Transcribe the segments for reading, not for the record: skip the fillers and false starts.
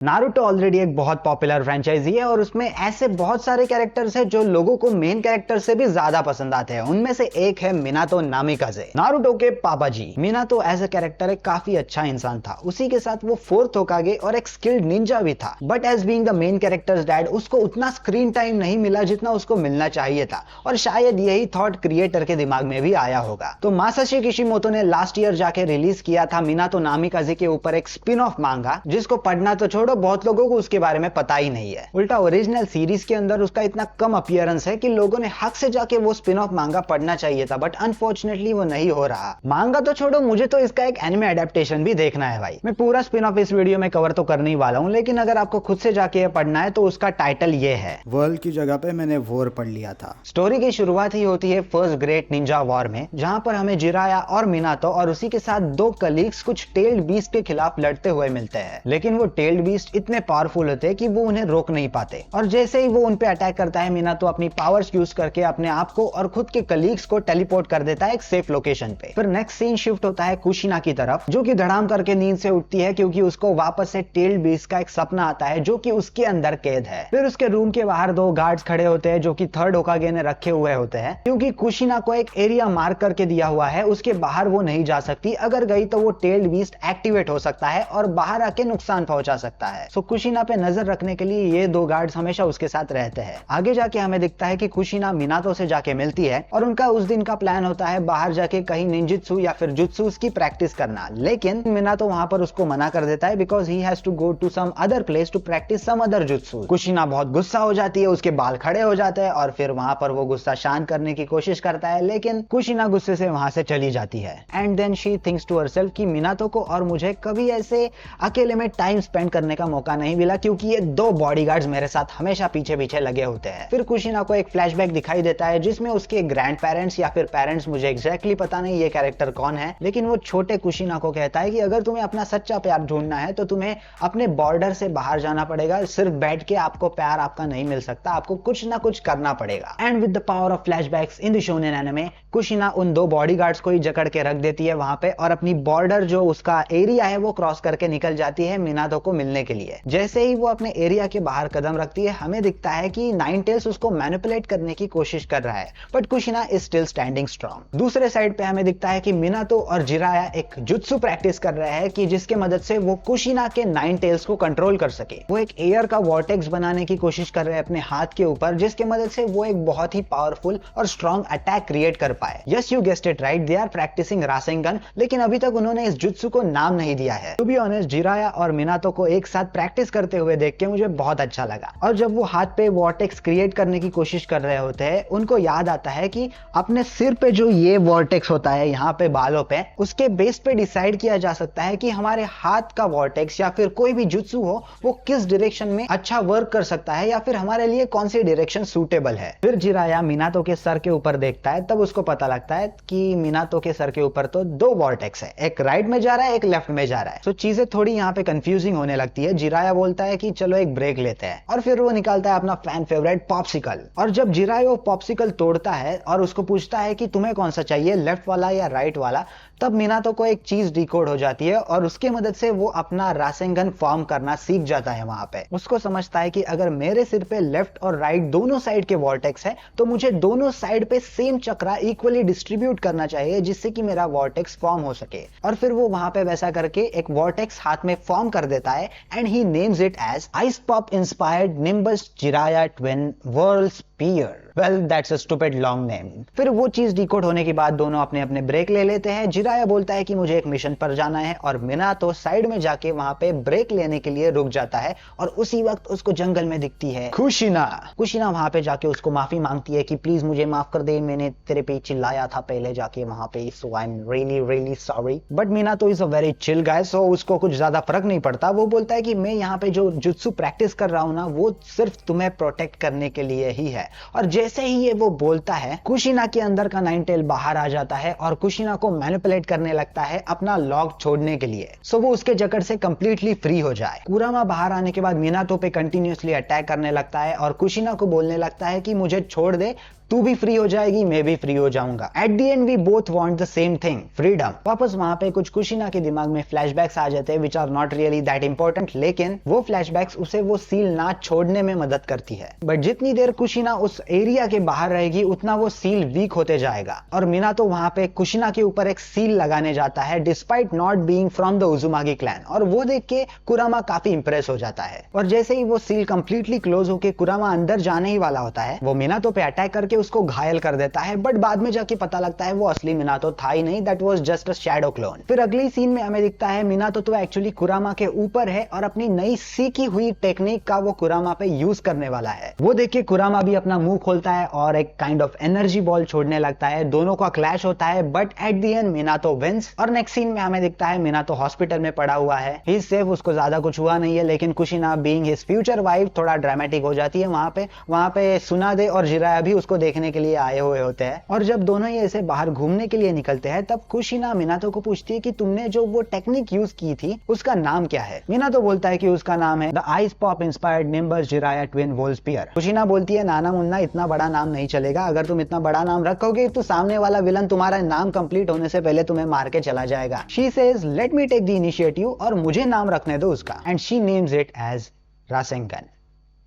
Naruto already एक बहुत popular franchise है और उसमें ऐसे बहुत सारे कैरेक्टर्स हैं जो लोगों को मेन कैरेक्टर से भी ज्यादा पसंद आते हैं। उनमें से एक है मिनातो नामिकाजे, नारुतो के पापा जी। मिनातो एज ए कैरेक्टर एक काफी अच्छा इंसान था, उसी के साथ वो फोर्थ होकागे और एक स्किल्ड निंजा भी था। But as being the main characters dad उसको उतना स्क्रीन टाइम नहीं मिला जितना उसको मिलना चाहिए था, और शायद यही थॉट क्रिएटर के दिमाग में भी आया होगा। तो मासाशी किशिमोतो ने लास्ट ईयर जाके रिलीज किया था मिनातो नामिकाजे के ऊपर एक स्पिन ऑफ मांगा, जिसको पढ़ना तो छोड़ो, बहुत लोगों को उसके बारे में पता ही नहीं है। उल्टा ओरिजिनल सीरीज के अंदर उसका इतना कम अपीयरेंस है कि लोगों ने हक से जाके वो स्पिन ऑफ मांगा पढ़ना चाहिए था, बट अनफॉर्चुनेटली वो नहीं हो रहा। मांगा तो छोड़ो, मुझे तो इसका एक एनिमे एडेप्टेशन भी देखना है भाई। मैं पूरा स्पिन ऑफ इस वीडियो में कवर तो करने ही वाला हूँ, लेकिन अगर आपको खुद से जाके पढ़ना है तो उसका टाइटल ये है, वर्ल्ड की जगह पे मैंने वॉर पढ़ लिया था। स्टोरी की शुरुआत ही होती है फर्स्ट ग्रेट निंजा वॉर में, जहां पर हमें जिराया और मिनातो और उसी के साथ दो कलीग्स कुछ टेल्ड बीस्ट के खिलाफ लड़ते हुए मिलते हैं। लेकिन वो टेल्ड बीस्ट इतने पावरफुल होते हैं कि वो उन्हें रोक नहीं पाते, और जैसे ही वो उन पे अटैक करता है, मिनातो अपनी पावर्स यूज करके अपने आप को और खुद के कलीग्स को टेलीपोर्ट कर देता है एक सेफ लोकेशन पे। फिर नेक्स्ट सीन शिफ्ट होता है कुशिना की तरफ, जो कि धड़ाम करके नींद से उठती है क्योंकि उसको वापस से टेल्ड बीस्ट का एक सपना आता है जो कि उसके अंदर कैद है। फिर उसके रूम के बाहर दो गार्ड्स खड़े होते हैं जो कि थर्ड होकागे ने रखे हुए होते हैं, क्योंकि कुशिना को एक एरिया मार्क करके दिया हुआ है, उसके बाहर वो नहीं जा सकती। अगर गई तो वो टेल्ड बीस्ट एक्टिवेट हो सकता है और बाहर आके नुकसान पहुंचा सकता है। सो कुशिना पे नजर रखने के लिए ये दो गार्ड्स हमेशा उसके साथ रहते हैं। आगे जाके हमें दिखता है कि कुशिना मिनातो से जाके मिलती है और उनका उस दिन का प्लान होता है बाहर जाके कहीं निंजित्सु या फिर जुत्सु की प्रैक्टिस करना, लेकिन मिनातो वहां पर उसको मना कर देता है because he has to go to some other place to practice some other jutsu. Kushina बहुत गुस्सा हो जाती है, उसके बाल खड़े हो जाते हैं और फिर वहां पर वो गुस्सा शांत करने की कोशिश करता है, लेकिन कुशिना गुस्से से वहां से चली जाती है। And then she thinks to herself कि मिनातो को और मुझे कभी ऐसे अकेले में टाइम स्पेंड करने का मौका नहीं मिला, क्योंकि ये दो बॉडीगार्ड्स मेरे साथ हमेशा पीछे पीछे लगे होते हैं। फिर कुशिना को एक फ्लैशबैक दिखाई देता है जिसमें उसके ग्रैंड पेरेंट्स या फिर पेरेंट्स, मुझे एग्जैक्टली पता नहीं ये कैरेक्टर कौन है, लेकिन वो छोटे कुशिना को कहता है कि अगर तुम्हें अपना सच्चा प्यार ढूंढना है तो तुम्हें अपने बॉर्डर से बाहर जाना पड़ेगा, सिर्फ बैठ के आपको प्यार आपका नहीं मिल सकता, आपको कुछ ना कुछ करना पड़ेगा। And with the power of flashbacks in the shonen anime, कुशिना उन दो बॉडीगार्ड्स को ही जकड़ के रख देती है वहां पे और अपनी बॉर्डर जो उसका एरिया है वो क्रॉस करके निकल जाती है मिनातो को मिलने के लिए। जैसे ही वो अपने एरिया के बाहर कदम रखती है, हमें दिखता है कि नाइन टेल्स उसको मैनिपुलेट करने की कोशिश कर रहा है, but कुशिना is still standing strong. दूसरे साइड पे हमें दिखता है कि मिनातो और जिराया एक जुत्सु प्रैक्टिस कर रहे हैं कि जिसके मदद से वो कुशिना के नाइन टेल्स को कंट्रोल कर सके। वो एक एयर का वॉर्टेक्स बनाने की कोशिश कर रहे हैं अपने हाथ के ऊपर, जिसके मदद से वो एक बहुत ही पावरफुल और स्ट्रॉन्ग अटैक क्रिएट कर पाए। Yes, you guessed it right, they are practising Rasengan, लेकिन अभी तक उन्होंने इस जुत्सु को नाम नहीं दिया है। टू बी ऑनेस्ट, जिराया और मिनातो को एक साथ प्रैक्टिस करते हुए देख के मुझे बहुत अच्छा लगा। और जब वो हाथ पे वॉर्टेक्स क्रिएट करने की कोशिश कर रहे होते हैं, उनको याद आता है कि अपने सिर पे जो ये वॉर्टेक्स होता है यहाँ पे बालों पे, उसके बेस पे डिसाइड किया जा सकता है कि हमारे हाथ का वॉर्टेक्स या फिर कोई भी जुत्सु हो वो किस डायरेक्शन में अच्छा वर्क कर सकता है या फिर हमारे लिए कौन सी डायरेक्शन सूटेबल है। फिर जिराया मिनातो के सर के ऊपर देखता है, तब उसको पता लगता है कि मिनातो के सर के ऊपर तो दो वॉर्टेक्स है, एक राइट में जा रहा है, एक लेफ्ट में जा रहा है। तो चीजें थोड़ी यहाँ पे कंफ्यूजिंग होने लगती है। जिराया बोलता है कि चलो एक ब्रेक लेते हैं, और फिर वो निकालता है अपना फैन फेवरेट पॉप्सिकल, और जब जिराया वो पॉप्सिकल तोड़ता है और उसको पूछता है कि तुम्हें कौन सा चाहिए, लेफ्ट वाला या राइट वाला, तब मिनातो को एक चीज डिकोड हो जाती है और उसके मदद से वो अपना रासेंगन फॉर्म करना सीख जाता है। वहां पे उसको समझता है कि अगर मेरे सिर पे लेफ्ट और राइट दोनों साइड के वॉर्टेक्स है तो मुझे दोनों साइड पे सेम चक्रा इक्वली डिस्ट्रीब्यूट करना चाहिए, जिससे कि मेरा वॉर्टेक्स फॉर्म हो सके। और फिर वो वहां पे वैसा करके एक वॉर्टेक्स हाथ में फॉर्म कर देता है, and he names it as ice pop inspired nimbus Jiraiya twin world spear. Well, that's a stupid long name. फिर वो चीज डिकोड होने के बाद दोनों अपने अपने ब्रेक ले लेते हैं। जिराया बोलता है कि मुझे एक मिशन पर जाना है, और मिनातो साइड में जाके वहां पे ब्रेक लेने के लिए रुक जाता है, और उसी वक्त उसको जंगल में दिखती है कुशिना। कुशिना वहां पे जाके उसको माफी मांगती है कि प्लीज मुझे माफ कर दे, मैंने तेरे पे चिल्लाया था पहले जाके वहां पे, so I am really really sorry. But Minato is a very chill guy, so उसको कुछ ज्यादा फर्क नहीं पड़ता। वो बोलता है कि मैं यहाँ पे जो जुत्सु प्रैक्टिस कर रहा हूँ ना, वो सिर्फ तुम्हें प्रोटेक्ट करने के लिए ही है। और जैसे ही ये वो बोलता है, कुशिना के अंदर का नाइन टेल बाहर आ जाता है और कुशिना को मैनिपुलेट करने लगता है अपना लॉक छोड़ने के लिए, सो वो उसके जकड़ से कंप्लीटली फ्री हो जाए। कुरामा बाहर आने के बाद मिनातो पे कंटिन्यूअसली अटैक करने लगता है और कुशिना को बोलने लगता है कि मुझे छोड़ दे, तू भी फ्री हो जाएगी, मैं भी फ्री हो जाऊंगा। At the end we both want the same thing, freedom. वापस वहां पे कुछ कुशीना के दिमाग में फ्लैशबैक्स आ जाते हैं which are not really that important, लेकिन वो फ्लैशबैक्स उसे वो सील ना छोड़ने में मदद करती है। बट जितनी देर कुशीना उस एरिया के बाहर रहेगी उतना वो सील वीक होते जाएगा और मिनातो वहां पे कुशीना के ऊपर एक सील लगाने जाता है despite not being from the Uzumaki clan, और वो देख के कुरामा काफी इंप्रेस हो जाता है। और जैसे ही वो सील कंप्लीटली क्लोज होके कुरामा अंदर जाने ही वाला होता है, वो मिनातो पे अटैक करके उसको घायल कर देता है। बट बाद में जाके पता लगता है वो असली मिनातो था ही नहीं, that was just a shadow clone. फिर अगली सीन में हमें दिखता है मिनातो तो एक्चुअली कुरामा के ऊपर है और अपनी नई सीखी हुई टेक्निक का वो कुरामा पे यूज करने वाला है। वो देख के कुरामा भी अपना मुंह खोलता है और एक काइंड ऑफ एनर्जी बॉल छोड़ने लगता है। दोनों का क्लैश होता है but at the end Minato wins. और नेक्स्ट सीन में हमें दिखता है मिनातो हॉस्पिटल में पड़ा हुआ है, ही इज सेफ, उसको ज्यादा कुछ हुआ नहीं है। लेकिन कुशीना बीइंग हिज फ्यूचर वाइफ थोड़ा ड्रामेटिक हो जाती है। वहां पे सुनादे और जिराया भी उसको देखने के लिए आए हुए होते हैं। और जब दोनों ही ऐसे बाहर घूमने के लिए निकलते हैं तब कुशीना मिनातो को पूछती है कि तुमने जो वो टेक्निक यूज की थी उसका नाम क्या है। मिनातो बोलता है कि उसका नाम है the ice pop inspired nimbus Jiraiya twin wall spear. Kushina बोलती है नाना मुन्ना इतना बड़ा नाम नहीं चलेगा, अगर तुम इतना बड़ा नाम रखोगे तो सामने वाला विलन तुम्हारा नाम कंप्लीट होने से पहले तुम्हें मार के चला जाएगा। She says let me take the initiative और मुझे नाम रखने दो उसका, and she names it as Rasengan.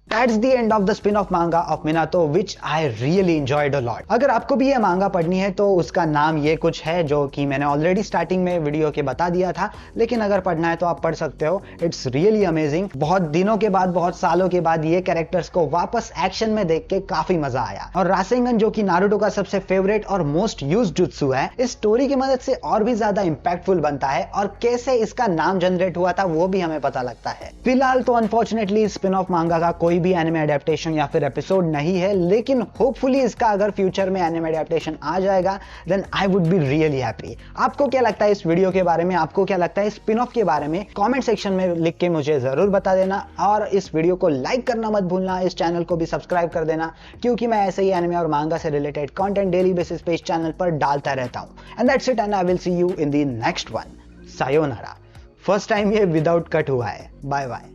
That's the end of the spin-off manga of Minato, which I really enjoyed a lot. अगर आपको भी ये मांगा पढ़नी है तो उसका नाम ये कुछ है जो कि मैंने ऑलरेडी स्टार्टिंग में वीडियो के बता दिया था, लेकिन अगर पढ़ना है तो आप पढ़ सकते हो। It's really amazing. बहुत दिनों के बाद, बहुत सालों के बाद ये कैरेक्टर्स को वापस एक्शन में देख के काफी मजा आया। और रासेंगन जो कि नारुतो का सबसे फेवरेट और मोस्ट यूज्ड जुत्सु है, इस स्टोरी की मदद से और भी ज्यादा इंपैक्टफुल बनता है और कैसे इसका नाम जनरेट हुआ था वो भी हमें पता लगता है। फिलहाल तो अनफॉर्चुनेटली स्पिन ऑफ मांगा का कोई भी एनिमे एडेप्टेशन या फिर एपिसोड नहीं है, लेकिन होपफुली इसका अगर फ्यूचर में एनिमे एडेप्टेशन आ जाएगा then I would be really happy. आपको क्या लगता है इस वीडियो के बारे में, आपको क्या लगता है स्पिन ऑफ के बारे में, कमेंट सेक्शन में लिख के मुझे जरूर बता देना। और इस वीडियो को लाइक करना मत भूलना, इस चैनल को भी सब्सक्राइब कर देना, क्योंकि मैं ऐसे ही एनिमे और मांगा से रिलेटेड कंटेंट डेली बेसिस पे इस चैनल पर डालता रहता हूं। And that's it, and I will see you in the next one. Sayonara. First time ये विदाउट कट हुआ है। Bye bye.